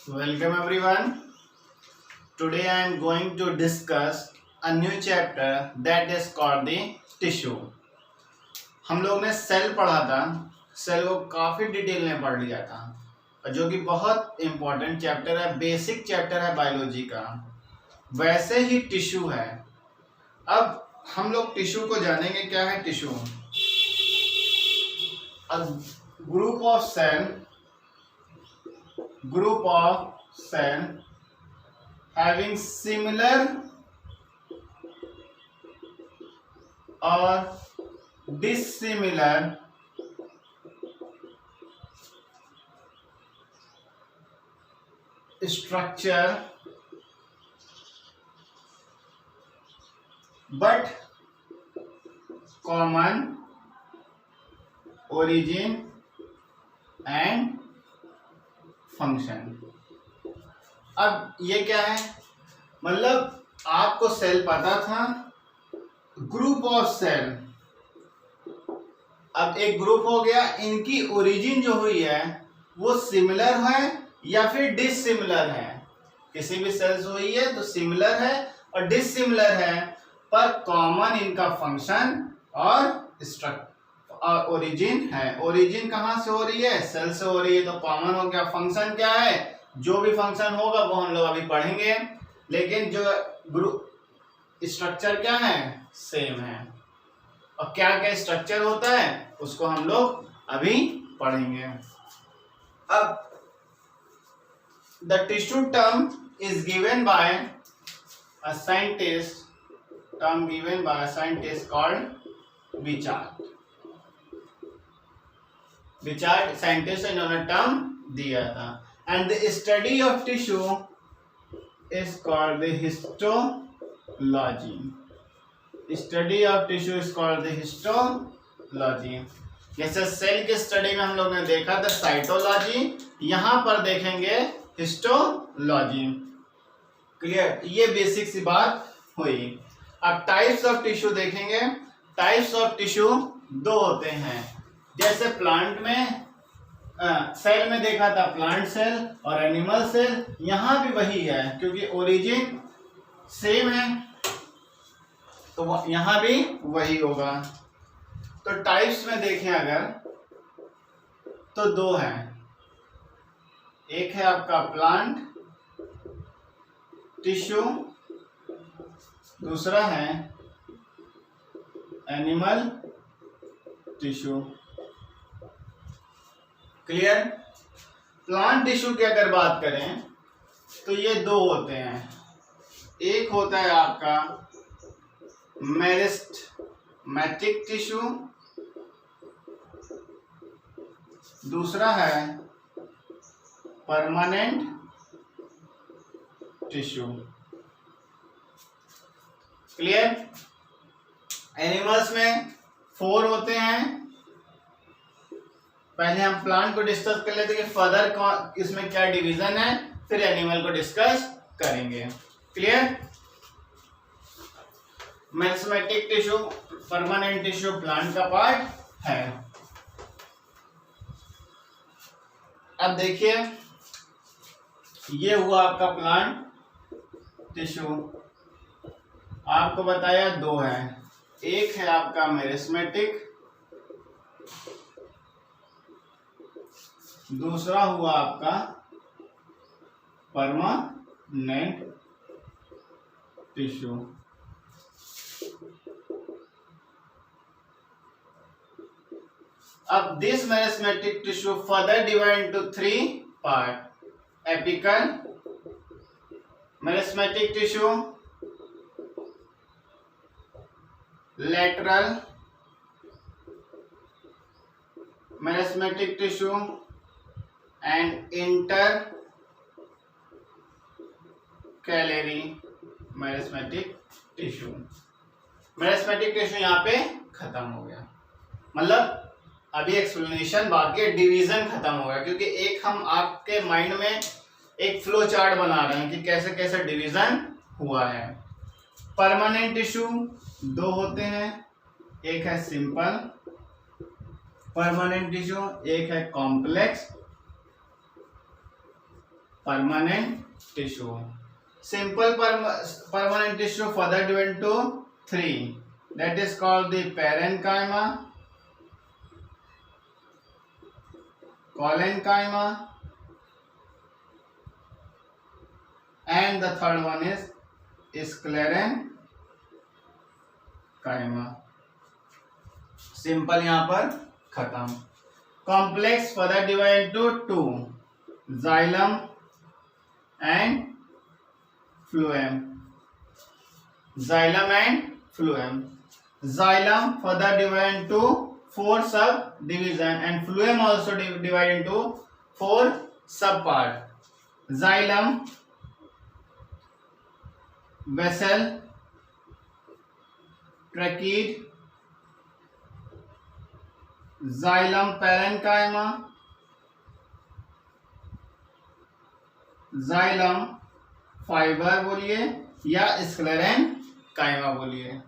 Welcome everyone. Today I am going to discuss a new chapter that is called the tissue. हम लोग ने cell पढ़ा था, cell को काफ़ी डिटेल में पढ़ लिया था और जो कि बहुत इम्पोर्टेंट चैप्टर है, बेसिक चैप्टर है बायोलॉजी का। वैसे ही टिश्यू है। अब हम लोग टिश्यू को जानेंगे। क्या है tissue? A group of cell having similar or dissimilar structure but common origin and function। अब ये क्या है? मतलब आपको सेल पता था, ग्रुप ऑफ सेल। अब एक ग्रुप हो गया, इनकी ओरिजिन जो हुई है वो सिमिलर है या फिर डिसिमिलर है। किसी भी सेल से हुई है तो सिमिलर है और डिसिमिलर है, पर कॉमन इनका फंक्शन और ओरिजिन है। ओरिजिन कहाँ से हो रही है? सेल से हो रही है, तो कॉमन हो गया। फंक्शन क्या है? जो भी फंक्शन होगा वो हम लोग अभी पढ़ेंगे, लेकिन जो ग्रुप स्ट्रक्चर क्या है? सेम है। और क्या क्या स्ट्रक्चर होता है उसको हम लोग अभी पढ़ेंगे। अब the tissue term is given by a scientist, called Bichard. Bichard scientist ने इन्होंने टर्म दिया था। And the study of tissue is called the histology. Study of tissue is called the histology. जैसे सेल की स्टडी में हम लोग ने देखा था साइटोलॉजी, यहाँ पर देखेंगे हिस्टोलॉजी। क्लियर? ये बेसिक सी बात हुई। अब टाइप्स ऑफ टिश्यू देखेंगे। टाइप्स ऑफ टिश्यू दो होते हैं। जैसे प्लांट में सेल में देखा था प्लांट सेल और एनिमल सेल, यहाँ भी वही है क्योंकि ओरिजिन सेम है, तो यहाँ भी वही होगा। तो टाइप्स में देखें अगर तो दो हैं। एक है आपका प्लांट टिश्यू, दूसरा है animal tissue. Clear? Plant tissue की अगर बात करें तो ये दो होते हैं। एक होता है आपका मेरिस्टेमेटिक टिश्यू, दूसरा है परमानेंट टिश्यू। क्लियर? एनिमल्स में 4 होते हैं। पहले हम प्लांट को डिस्कस कर लेते हैं कि फर्दर इसमें क्या डिवीजन है, फिर एनिमल को डिस्कस करेंगे। Clear? Meristematic tissue, permanent tissue plant का पार्ट है। अब देखिए, ये हुआ आपका प्लांट टिश्यू। आपको बताया दो है। एक है आपका मेरिस्टेमेटिक, दूसरा हुआ आपका परमानेंट टिश्यू। अब this meristematic tissue further divide into 3 part: apical meristematic tissue, lateral meristematic tissue and intercalary meristematic tissue. Meristematic tissue यहाँ पे खत्म हो गया। मतलब अभी एक्सप्लेनेशन बाकी है, डिवीजन खत्म हो गया, क्योंकि एक हम आपके माइंड में एक फ्लो चार्ट बना रहे हैं कि कैसे कैसे डिवीजन हुआ है। परमानेंट टिश्यू दो होते हैं, एक है सिंपल परमानेंट टिश्यू, एक है complex permanent tissue. Simple permanent tissue further divided into three. That is called the parenchyma, collenchyma, and the third one is sclerenchyma. Simple यहां पर खत्म. Complex further divide into two, xylem and phloem. Xylem and phloem. Xylem further divide into four sub division and phloem also divide into four sub part. Xylem vessel, tracheid, xylem parenchyma, xylem fibre बोलिए या sclerenchyma बोलिए.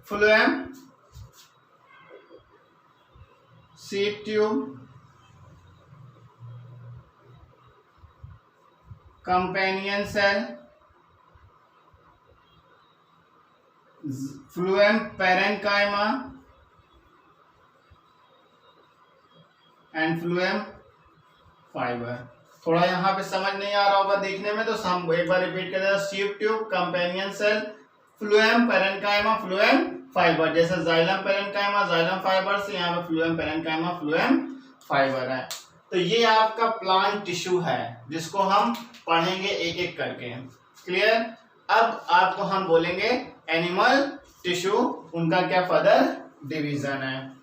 Phloem sieve tube, companion cell, phloem parenchyma and phloem fibre. थोड़ा यहाँ पे समझ नहीं आ रहा होगा देखने में, तो हम एक बार रिपीट कर दें. Sieve tube, companion cell, phloem parenchyma, phloem fibre. जैसे जाइलम पैरेन्काइमा जाइलम फाइबर से यहाँ पे फ्लूएम पैरेन्काइमा फ्लूएम फाइबर है. तो ये आपका प्लांट टिश्यू है जिसको हम पढ़ेंगे एक एक करके. क्लियर. अब आपको हम बोलेंगे एनिमल टिश्यू, उनका क्या फर्दर डिवीजन है.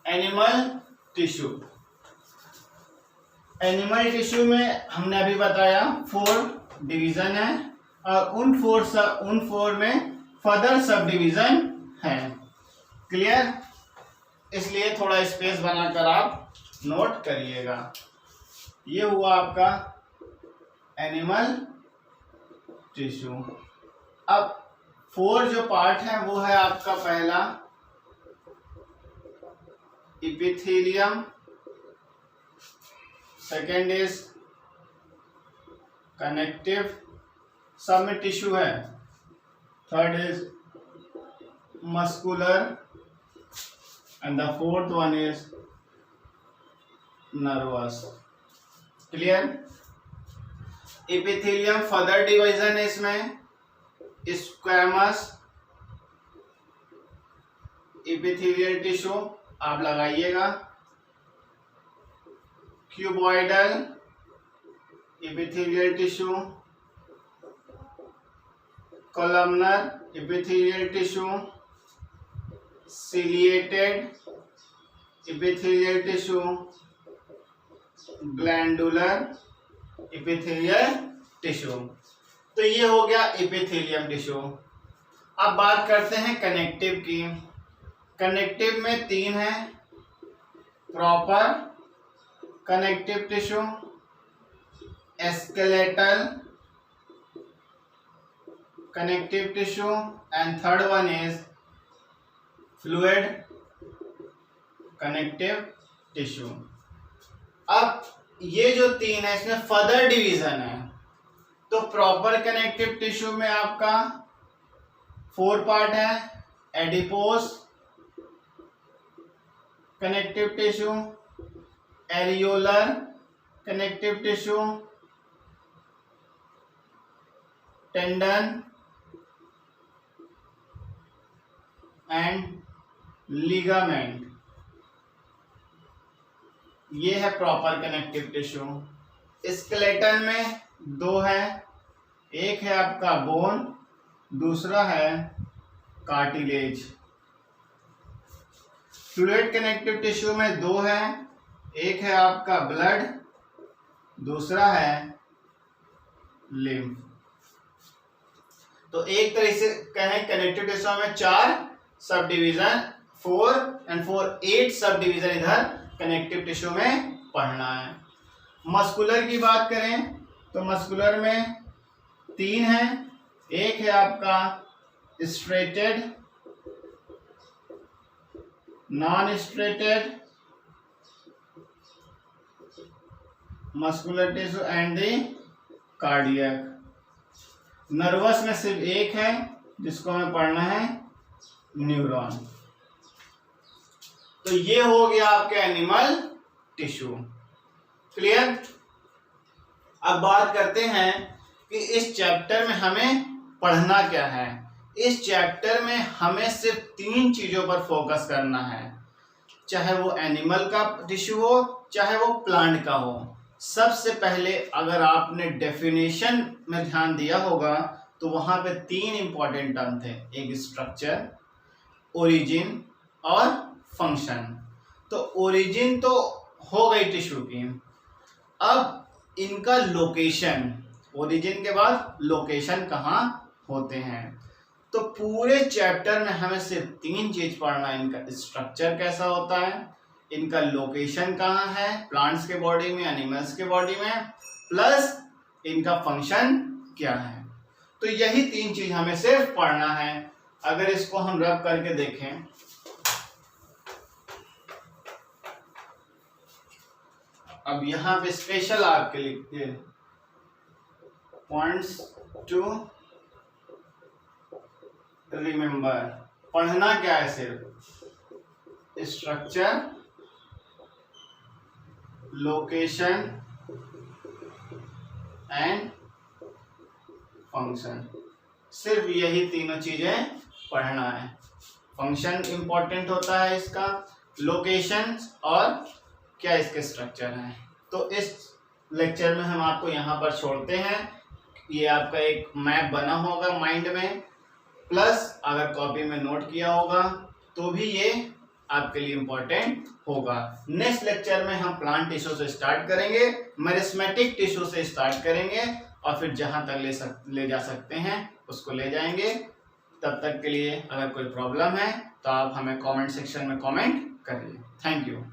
Animal tissue. एनिमल टिश्यू में हमने अभी बताया 4 डिवीजन है और उन फोर में फर्दर सब डिवीजन है. क्लियर. इसलिए थोड़ा स्पेस बनाकर आप नोट करिएगा. ये हुआ आपका एनिमल टिश्यू. अब 4 जो पार्ट है वो है आपका पहला इपिथेलियम, सेकेंड इज कनेक्टिव, सब में टिश्यू है. Third is muscular and the fourth one is nervous. Clear. Epithelium further division है इसमें स्क्वैमस इपिथेलियल टिश्यू आप लगाइएगा. Cuboidal epithelial tissue, columnar epithelial tissue, ciliated epithelial tissue, glandular epithelial tissue. तो ये हो गया इपिथेलियम टिश्यू. अब बात करते हैं कनेक्टिव की. कनेक्टिव में 3 है. Proper connective tissue, skeletal connective tissue and third one is fluid connective tissue. अब ये जो 3 है इसमें फर्दर डिवीजन है. तो प्रॉपर कनेक्टिव टिश्यू में आपका 4 पार्ट है. Adipose connective tissue, areolar connective tissue, tendon and ligament. ये है प्रॉपर कनेक्टिव टिश्यू. स्केलेटन में 2 है. एक है आपका बोन, दूसरा है कार्टिलेज. फ्लूइड कनेक्टिव टिश्यू में 2 है. एक है आपका ब्लड, दूसरा है लिम्फ. तो एक तरह से कहें कनेक्टिव टिश्यू में 4 sub division, 4 and 4 8 sub division इधर कनेक्टिव टिश्यू में पढ़ना है. मस्कुलर की बात करें तो मस्कुलर में 3 है. एक है आपका striated, non striated muscular tissue and the cardiac. Nervous में सिर्फ एक है जिसको हमें पढ़ना है, न्यूरॉन। तो ये हो गया आपके एनिमल टिश्यू। क्लियर। अब बात करते हैं कि इस चैप्टर में हमें पढ़ना क्या है। इस चैप्टर में हमें सिर्फ 3 चीजों पर फोकस करना है, चाहे वो एनिमल का टिश्यू हो चाहे वो प्लांट का हो। सबसे पहले अगर आपने डेफिनेशन में ध्यान दिया होगा तो वहां पे 3 इंपॉर्टेंट टर्म थे, एक स्ट्रक्चर, ओरिजिन और फंक्शन। तो ओरिजिन तो हो गई टिश्यू की, अब इनका लोकेशन, ओरिजिन के बाद लोकेशन कहाँ होते हैं। तो पूरे चैप्टर में हमें सिर्फ 3 चीज पढ़ना है, इनका स्ट्रक्चर कैसा होता है, इनका लोकेशन कहाँ है प्लांट्स के बॉडी में, एनिमल्स के बॉडी में, प्लस इनका फंक्शन क्या है। तो यही 3 चीज हमें सिर्फ पढ़ना है। अगर इसको हम रब करके देखें, अब यहां पे स्पेशल आपके लिए पॉइंट्स टू रिमेंबर, पढ़ना क्या है, सिर्फ स्ट्रक्चर, लोकेशन एंड फंक्शन। सिर्फ यही तीनों चीजें पढ़ना है। फंक्शन इंपॉर्टेंट होता है इसका, लोकेशन और क्या इसके स्ट्रक्चर है। तो इस लेक्चर में हम आपको यहाँ पर छोड़ते हैं। ये आपका एक मैप बना होगा माइंड में, प्लस अगर कॉपी में नोट किया होगा तो भी ये आपके लिए इम्पोर्टेंट होगा। नेक्स्ट लेक्चर में हम प्लांट टिश्यू से स्टार्ट करेंगे, मेरिस्मेटिक टिश्यू से स्टार्ट करेंगे और फिर जहां तक ले जा सकते हैं उसको ले जाएंगे। तब तक के लिए अगर कोई प्रॉब्लम है तो आप हमें कमेंट सेक्शन में कमेंट करिए। Thank you.